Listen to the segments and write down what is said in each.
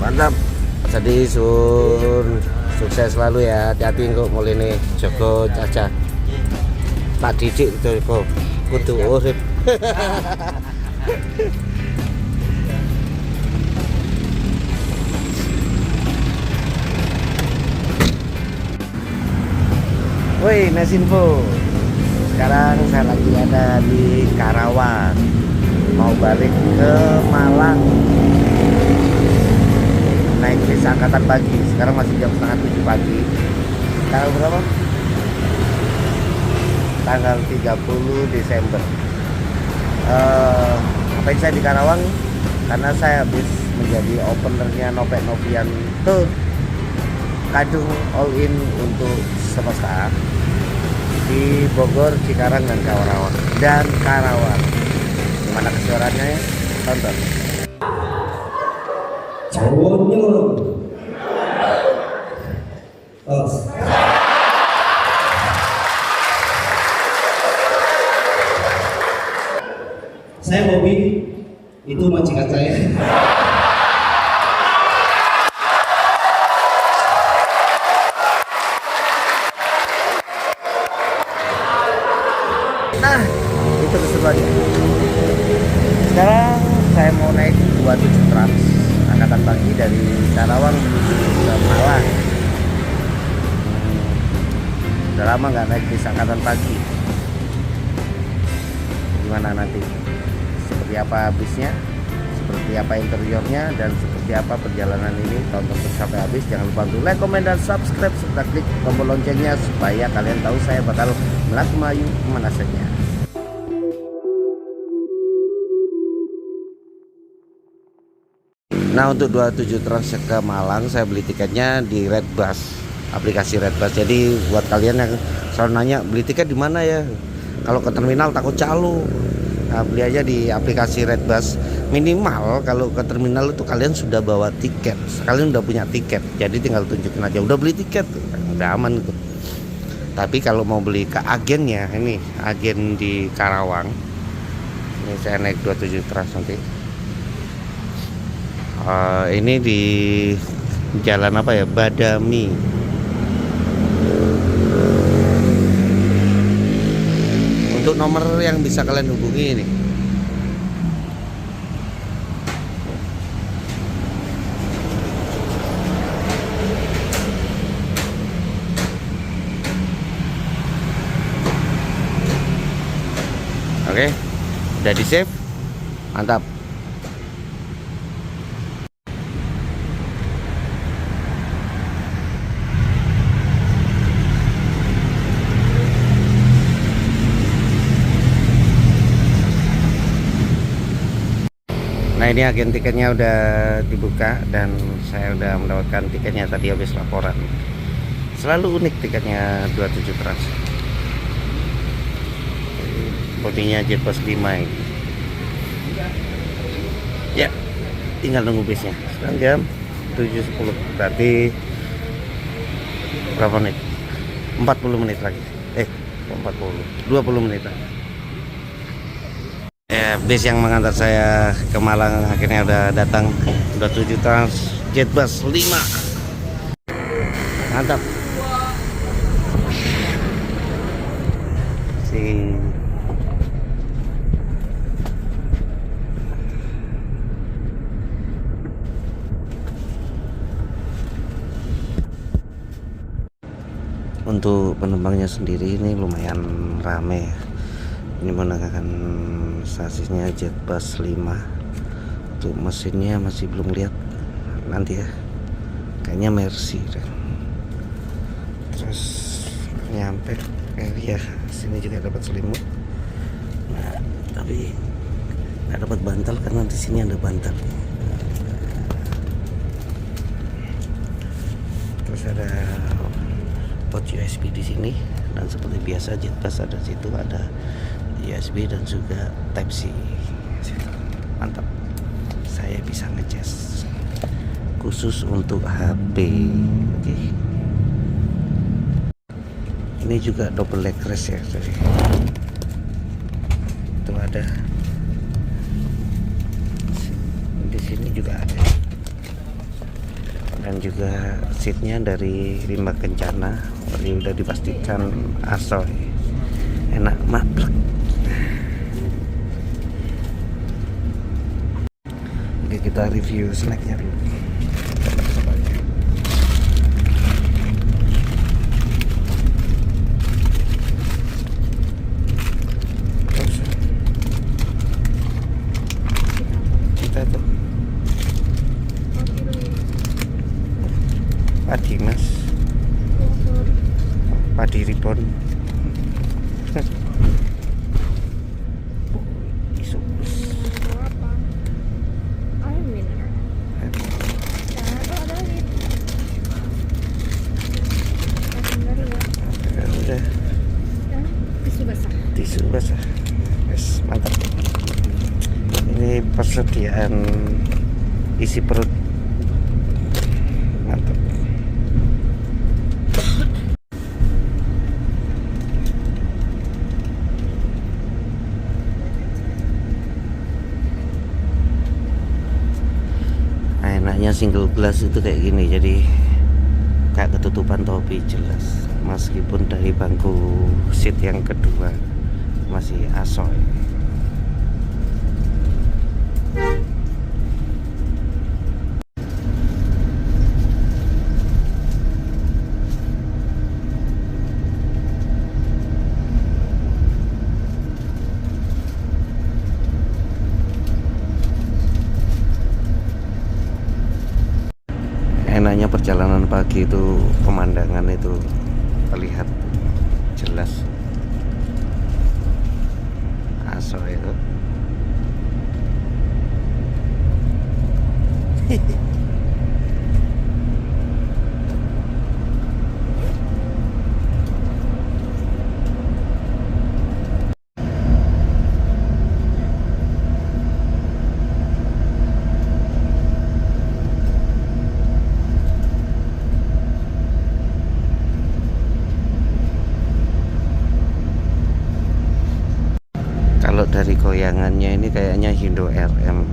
Mantap. Jadi Sun sukses selalu ya. Hati-hati kok mulai nih Joko Caca. Pak Didik itu kok kudu urip. Woi, Nesinfo. Sekarang saya lagi ada di Karawang. Mau balik ke Malang. Naik bis angkatan pagi. Sekarang masih jam setengah 7 pagi. Tanggal berapa? Tanggal 30 Desember. Ngapain saya di Karawang? Karena saya habis menjadi openernya Novek Novian tuh Kadung All In untuk semesta di Bogor, Cikarang dan Karawang Gimana kesuaraannya ya? Tonton. Cowoknya saya Bobby, itu majikan saya. Nah, itu keseruannya. Sekarang saya mau naik 27 trans angkatan pagi dari Karawang menuju ke Malang. Udah lama nggak naik bis angkatan pagi. Gimana nanti? Seperti apa bisnya? Seperti apa interiornya? Dan seperti apa perjalanan ini? Tonton terus sampai habis. Jangan lupa untuk like, komen, dan subscribe serta klik tombol loncengnya supaya kalian tahu saya bakal melayu kemana saja. Nah, untuk 27 trans ke Malang saya beli tiketnya di Redbus, aplikasi Redbus. Jadi buat kalian yang selalu nanya beli tiket di mana ya, kalau ke terminal takut calo, nah beli aja di aplikasi Redbus. Minimal kalau ke terminal itu kalian sudah bawa tiket, kalian udah punya tiket, jadi tinggal tunjukin aja udah beli tiket, udah aman itu. Tapi kalau mau beli ke agennya, ini agen di Karawang, ini saya naik 27 trans nanti. Ini di jalan apa ya, Badami. Untuk nomor yang bisa kalian hubungi ini. Oke, udah di save, mantap. Nah, ini agen tiketnya udah dibuka dan saya udah mendapatkan tiketnya tadi habis laporan. Selalu unik tiketnya 27 trans. Bodinya Jetbus 5 ini. Ya, tinggal nunggu bisnya. Sekarang jam 7.10, berarti berapa menit? 40 menit lagi. 20 menit lagi. Ya, bis yang mengantar saya ke Malang akhirnya udah datang. Udah 7 trans Jetbus 5. Mantap. Untuk penumpangnya sendiri ini lumayan rame. Ini menggunakan sasisnya Jetbus 5. Untuk mesinnya masih belum lihat, nanti ya, kayaknya Mercy. Terus nyampe ya sini juga dapat selimut. Nah, tapi nggak dapat bantal karena di sini ada bantal. Terus ada port USB di sini, dan seperti biasa Jetbus ada situ ada USB dan juga Type C. Mantap. Saya bisa ngecas khusus untuk HP. Oke. Ini juga double leg rest ya, jadi itu ada di sini juga ada. dan juga seatnya dari Rimba Kencana. Jadi udah dipastikan asoy, enak maplek. Oke, kita review snacknya dulu. Kita tuh padi mas, padi ribon. Udah tisu basah, yes, mantap. Ini persediaan isi perut, mantap. Enaknya single glass itu kayak gini, jadi kayak ketutupan topi jelas, meskipun dari bangku seat yang kedua masih asoy. Enaknya perjalanan pagi itu pemandangan itu terlihat jelas, asoy itu. Kalau dari goyangannya ini kayaknya Indo RM.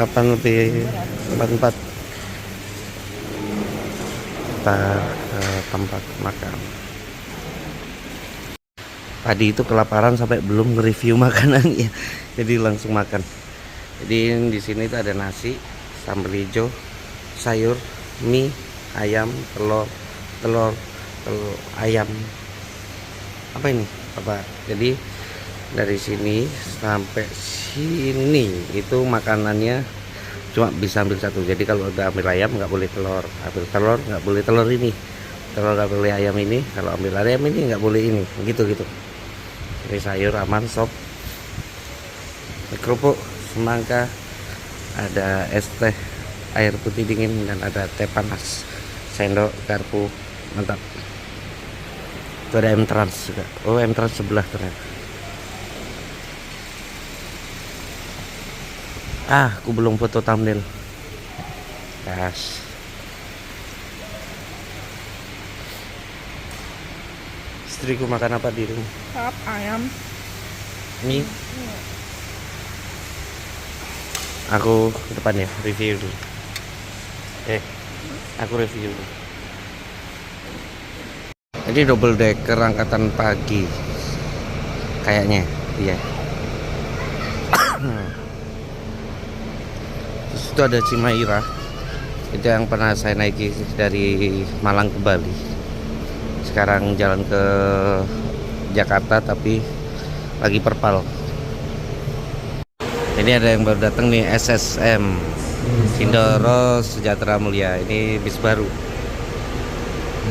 8 lebih 44 kita ke tempat makan. Tadi itu kelaparan sampai belum nge-review makanan ya, jadi langsung makan. Jadi di sini tuh ada nasi, sambal hijau, sayur, mie, ayam, telur ayam. Apa ini? Apa? Jadi dari sini sampai sini itu makanannya cuma bisa ambil satu. Jadi kalau udah ambil ayam nggak boleh telur, ambil telur nggak boleh telur ini, telur nggak boleh ayam ini, kalau ambil ayam ini nggak boleh ini, gitu. Ini sayur aman, sop, kerupuk, semangka, ada es teh, air putih dingin, dan ada teh panas, sendok, garpu, mantap. Itu ada M-Trans juga. Oh, M-Trans sebelah ternyata. Aku belum foto thumbnail. Gas. Istriku makan apa di rumah? Sop ayam. Mie. Aku ke depan ya, review dulu. Aku review dulu. Ini double decker angkatan pagi. Kayaknya, iya. Terus itu ada Cimaira. Itu yang pernah saya naiki dari Malang ke Bali. Sekarang jalan ke Jakarta tapi lagi perpal. Ini ada yang baru datang nih, SSM Sindoro Sejahtera Mulia. Ini bis baru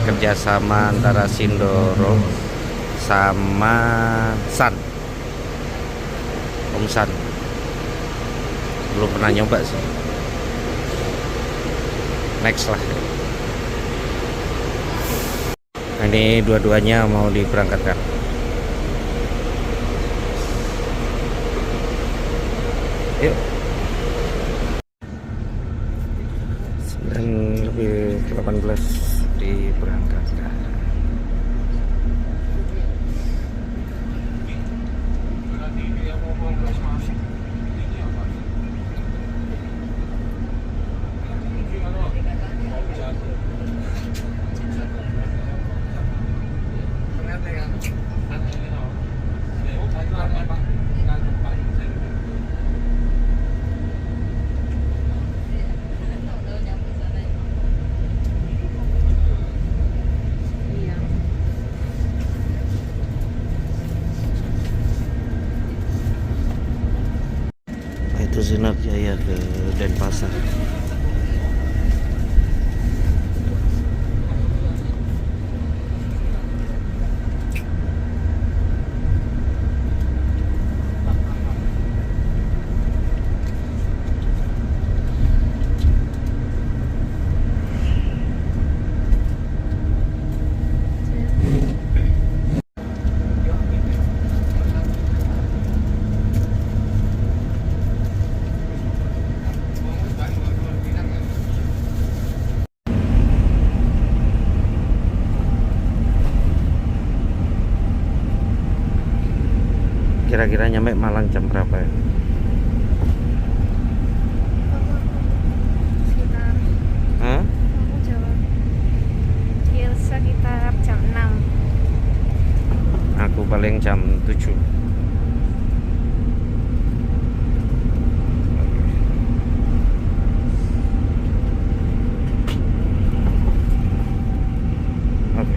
kerjasama antara Sindoro sama San, Om San. Belum pernah nyoba sih, next lah. Ini dua-duanya mau diberangkatkan. Yuk. 9:18 diberangkatkan. Itu Sinar Jaya ke Denpasar. Kira-kira nyampe Malang jam berapa ya? Sekitar Hah? aku jawab ya sekitar jam 6. Aku paling jam 7. Oke.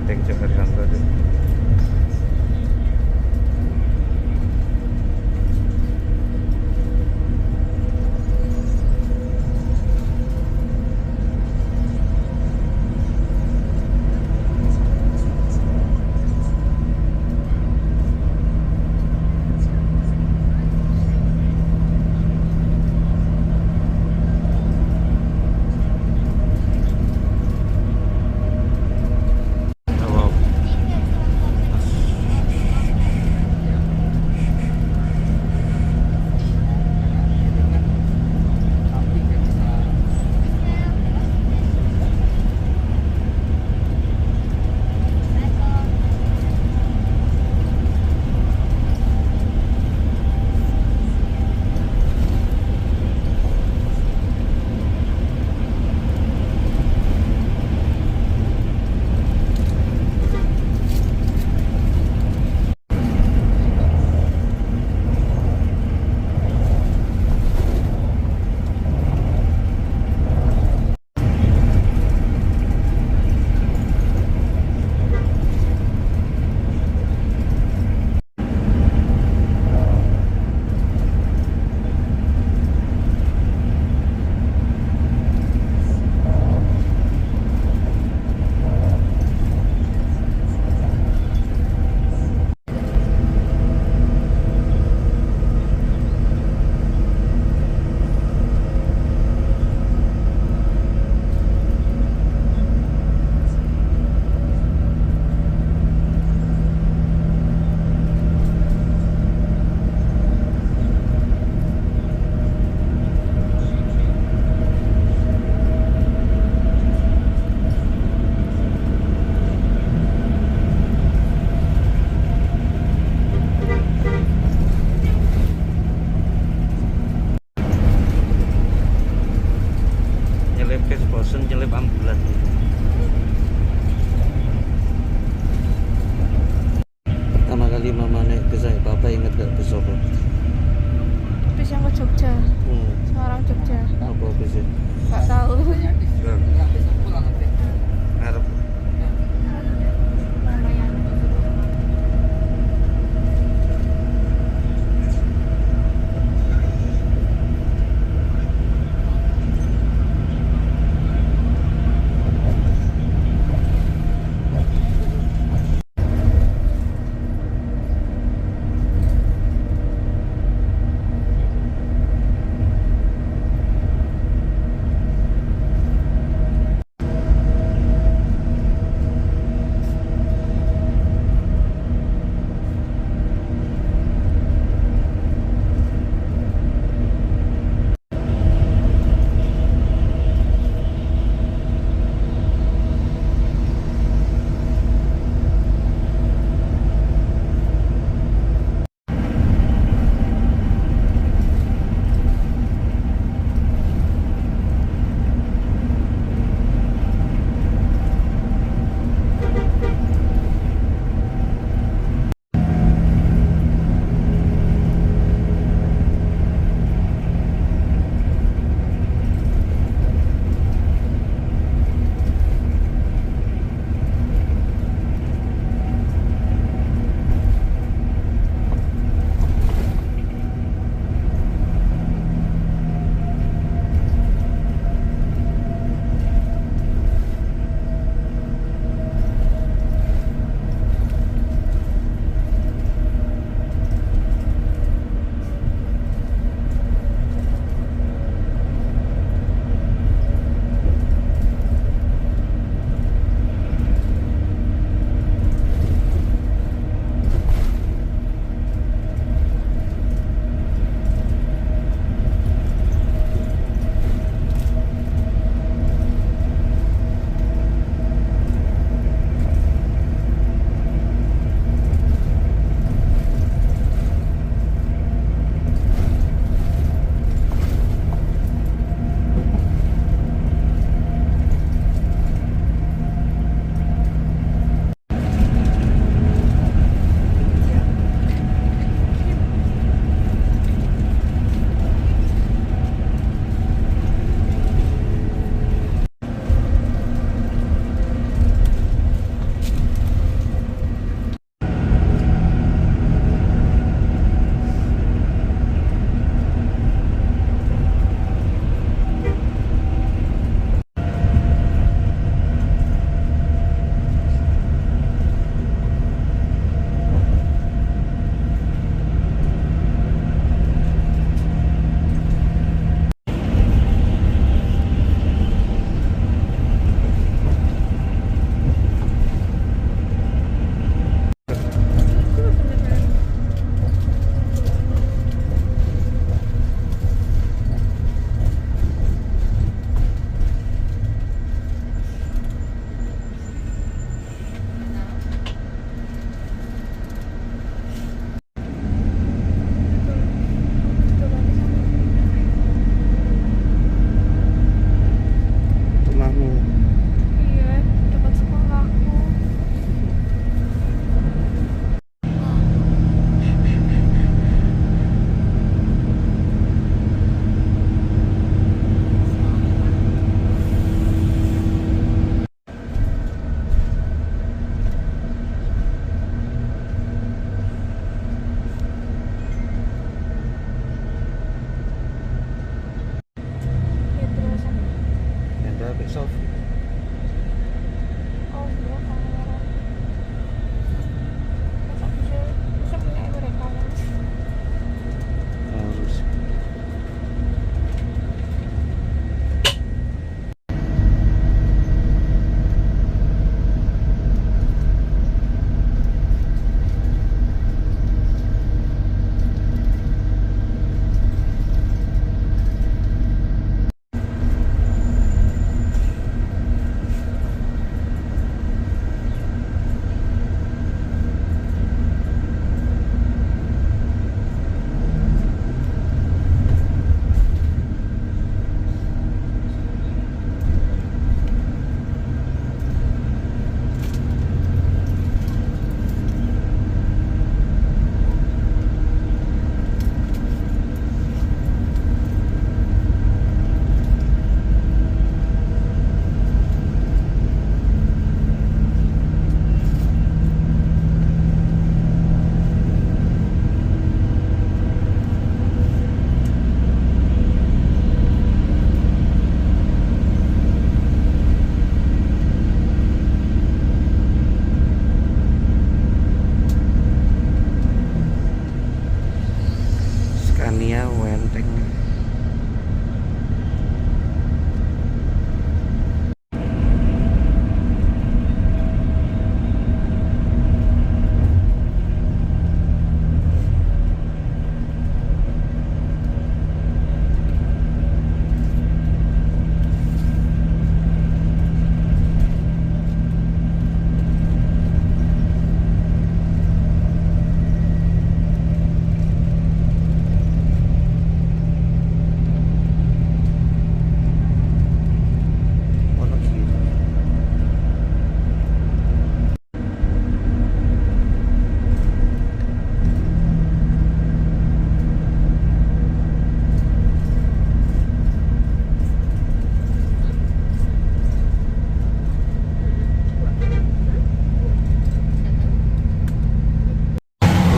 Menteng Joko Haryanto tuh. Wow.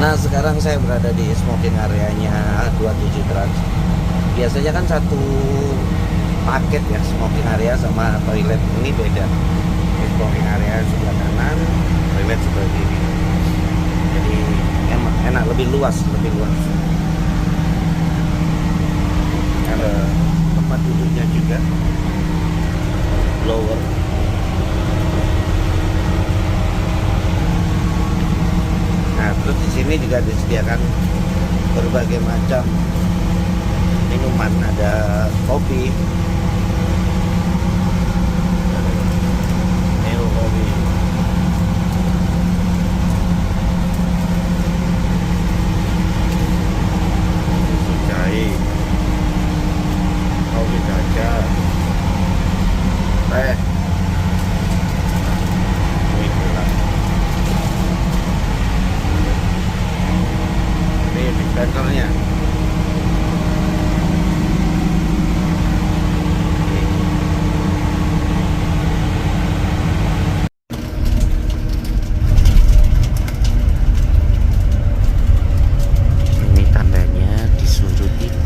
Nah sekarang saya berada di smoking areanya 27 Trans. Biasanya kan satu paket ya, smoking area sama toilet. Ini beda. Smoking area sebelah kanan, toilet sebelah kiri. Jadi enak, lebih luas. Ada tempat duduknya juga, blower. Nah, terus di sini juga disediakan berbagai macam minuman, ada kopi, Neo kopi, susu cair, kopi gajah, teh, mie gelas. Ini dispensernya. Ini tandanya disuruh tidur.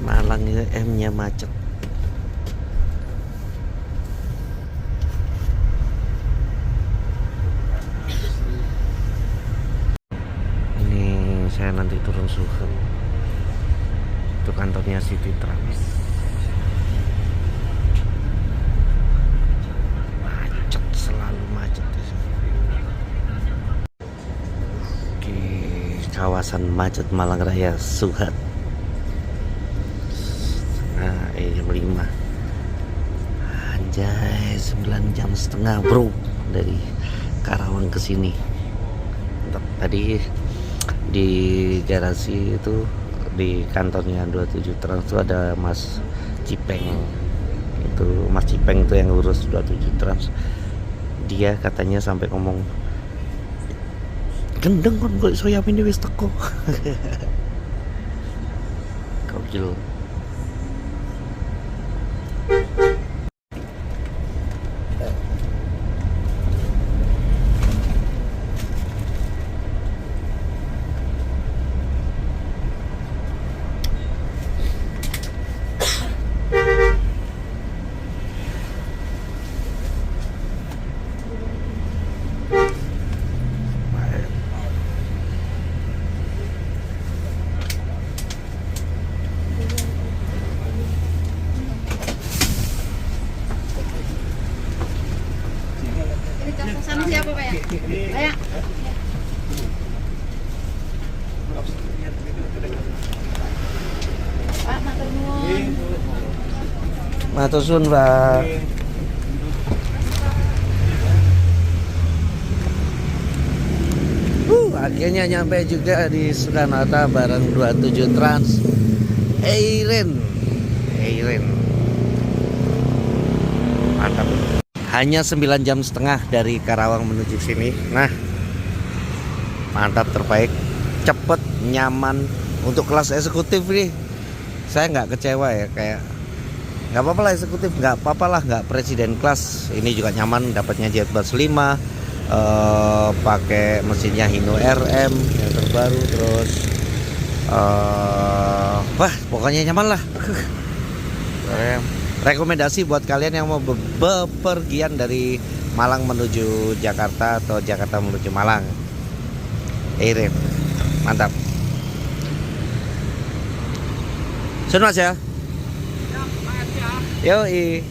Malang ya, M-nya macet. Ini saya nanti turun Suhem. Itu kantornya City Trans. Macet, selalu macet di sini. Di kawasan macet Malang Raya Suhat. Nah, jam 5. Anjay, 9,5 jam bro dari Karawang ke sini. Tadi di garasi itu, di kantornya 27 Trans itu ada Mas Cipeng. Itu Mas Cipeng itu yang urus 27 Trans. Dia katanya sampai ngomong, gendeng kan kok iso yamin wis teko. Gokil. Sama siapa Pak ya? Ayo. Pak, matur nuwun. Matur suwun, Pak. Akhirnya nyampe juga di Soekarno-Hatta bareng 27 Trans. Eirin. Mantap. Hanya 9,5 jam dari Karawang menuju sini. Nah, mantap, terbaik, cepet, nyaman. Untuk kelas eksekutif nih, saya nggak kecewa ya, kayak nggak apa-apa lah eksekutif, nggak apa-apa lah, nggak presiden kelas. Ini juga nyaman, dapatnya JetBus 5, pakai mesinnya Hino RM yang terbaru, terus wah pokoknya nyaman lah. Rekomendasi buat kalian yang mau bepergian dari Malang menuju Jakarta atau Jakarta menuju Malang. Eirin, mantap. Sun Mas ya. Yoi.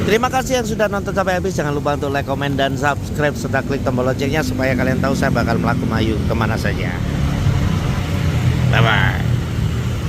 Terima kasih yang sudah nonton sampai habis. Jangan lupa untuk like, komen, dan subscribe serta klik tombol loncengnya supaya kalian tahu saya bakal melakukan mayu kemana saja. Bye bye.